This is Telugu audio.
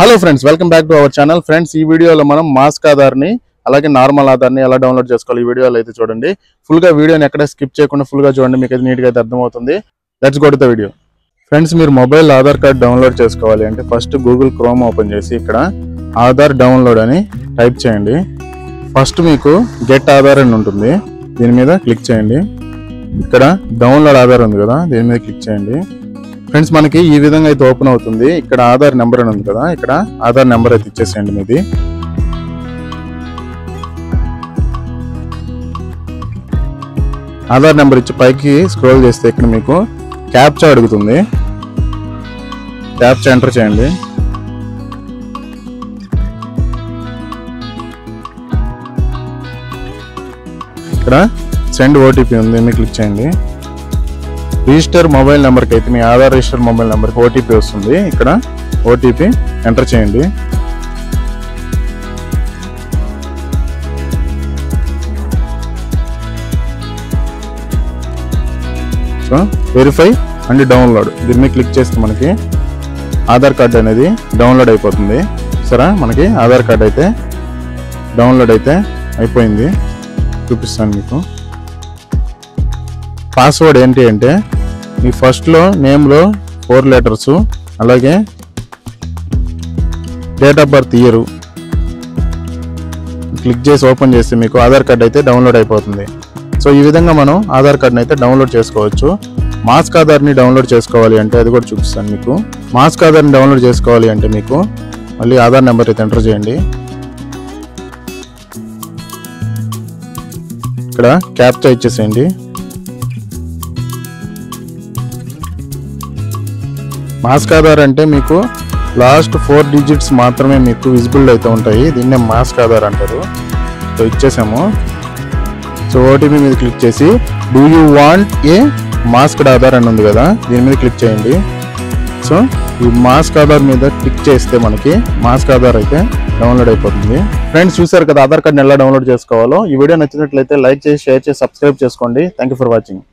Hello friends, welcome back to our channel. Friends, ఈ వీడియోలో మనం మాస్క్ ఆధార్ని అలాగే నార్మల్ ఆధార్ని ఎలా డౌన్లోడ్ చేసుకోవాలి ఈ వీడియోలో అయితే చూడండి. ఫుల్గా వీడియోని ఎక్కడ స్కిప్ చేయకుండా ఫుల్గా చూడండి, మీకు అయితే నీట్గా అయితే అర్థమవుతుంది. Let's go to the video. Friends, మీరు మొబైల్ ఆధార్ కార్డ్ డౌన్లోడ్ చేసుకోవాలి అంటే ఫస్ట్ గూగుల్ క్రోమ్ ఓపెన్ చేసి ఇక్కడ ఆధార్ డౌన్లోడ్ అని టైప్ చేయండి. ఫస్ట్ మీకు గెట్ ఆధార్ అని ఉంటుంది, దీని మీద క్లిక్ చేయండి. ఇక్కడ డౌన్లోడ్ ఆధార్ ఉంది కదా, దీని మీద క్లిక్ చేయండి. ఫ్రెండ్స్, మనకి ఈ విధంగా అయితే ఓపెన్ అవుతుంది. ఇక్కడ ఆధార్ నెంబర్ అని ఉంది కదా, ఇక్కడ ఆధార్ నెంబర్ అయితే ఇచ్చేసేయండి మీది. ఆధార్ నెంబర్ ఇచ్చి పైకి స్క్రోల్ చేస్తే ఇక్కడ మీకు క్యాప్చా అడుగుతుంది, క్యాప్చా ఎంటర్ చేయండి. ఇక్కడ సెండ్ ఓటీపీ ఉంది, మీరు క్లిక్ చేయండి. రిజిస్టర్ మొబైల్ నెంబర్కి అయితే మీ ఆధార్ రిజిస్టర్ మొబైల్ నెంబర్కి ఓటీపీ వస్తుంది, ఇక్కడ ఓటీపీ ఎంటర్ చేయండి. సో వెరిఫై అండ్ డౌన్లోడ్, దీని మీద క్లిక్ చేస్తే మనకి ఆధార్ కార్డ్ అనేది డౌన్లోడ్ అయిపోతుంది. సరే, మనకి ఆధార్ కార్డ్ అయితే డౌన్లోడ్ అయితే అయిపోయింది. చూపిస్తాను మీకు. పాస్వర్డ్ ఏంటి అంటే మీ ఫస్ట్లో నేమ్లో 4 లెటర్స్, అలాగే date of birth year click చేసి ఓపెన్ చేస్తే మీకు ఆధార్ కార్డ్ అయితే డౌన్లోడ్ అయిపోతుంది. సో ఈ విధంగా మనం ఆధార్ కార్డ్ని అయితే డౌన్లోడ్ చేసుకోవచ్చు. మాస్క్ ఆధార్ని డౌన్లోడ్ చేసుకోవాలి అంటే అది కూడా చూపిస్తాను మీకు. మాస్క్ ఆధార్ని డౌన్లోడ్ చేసుకోవాలి అంటే మీకు మళ్ళీ ఆధార్ నెంబర్ అయితే ఎంటర్ చేయండి. ఇక్కడ క్యాప్చా ఇచ్చేసేయండి. మాస్క్ ఆధార్ అంటే మీకు లాస్ట్ 4 డిజిట్స్ మాత్రమే మీకు విజిబుల్ అయితే ఉంటాయి, దీన్నే మాస్క్ ఆధార్ అంటారు. సో ఇచ్చేసాము. సో ఓటీపీ మీద క్లిక్ చేసి do you want a masked Aadhaar అని ఉంది కదా, దీని మీద క్లిక్ చేయండి. సో ఈ మాస్క్ ఆధార్ మీద క్లిక్ చేస్తే మనకి మాస్క్ ఆధార్ అయితే డౌన్లోడ్ అయిపోతుంది. ఫ్రెండ్స్, చూసారు కదా ఆధార్ కార్డ్ని ఎలా డౌన్లోడ్ చేసుకోవాలో. ఈ వీడియో నచ్చినట్లయితే లైక్ చేసి, షేర్ చేసి, సబ్స్క్రైబ్ చేసుకోండి. Thank you for watching.